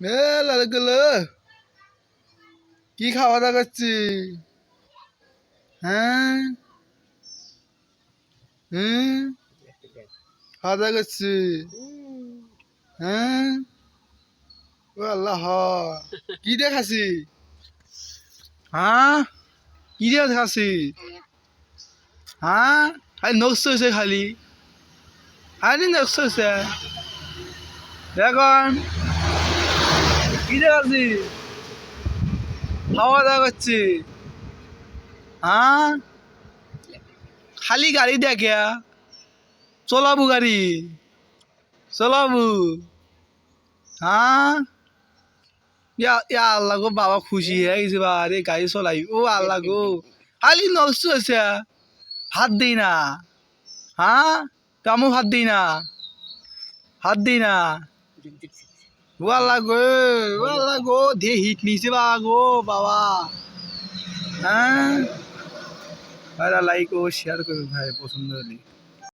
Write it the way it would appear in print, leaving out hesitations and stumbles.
গেল কি খাওয়া দাওয়া করছি? হ্যাঁ হুম খাওয়া দাওয়া করছি। হ্যাঁ ও আল্লাহ কি দিয়ে খাসি? হ্যাঁ কি দিয়ে খাসি? হ্যাঁ খালি নকশ হয়েছে খালি খালি নকশ হয়েছে এখন কি দিয়ে খাসি? খাওয়া দাওয়া করছি। হ্যাঁ খালি গাড়ি দেখে চলাবু গাড়ি চলাবু। হ্যাঁ ইয়া আল্লাহ গো বাবা খুশি হয়ে গেছে বা রে গাড়ি চলাই ও আল্লাহ গো খালি নষ্ট হয়েছে হাত দিই না। হ্যাঁ কামও হাত দিই না হাত দিই না ও আল্লাহ গো দিয়ে হিট নিছে বা গো বাবা। হ্যাঁ লাইক ও শেয়ার করুন ভাই পছন্দ হলে।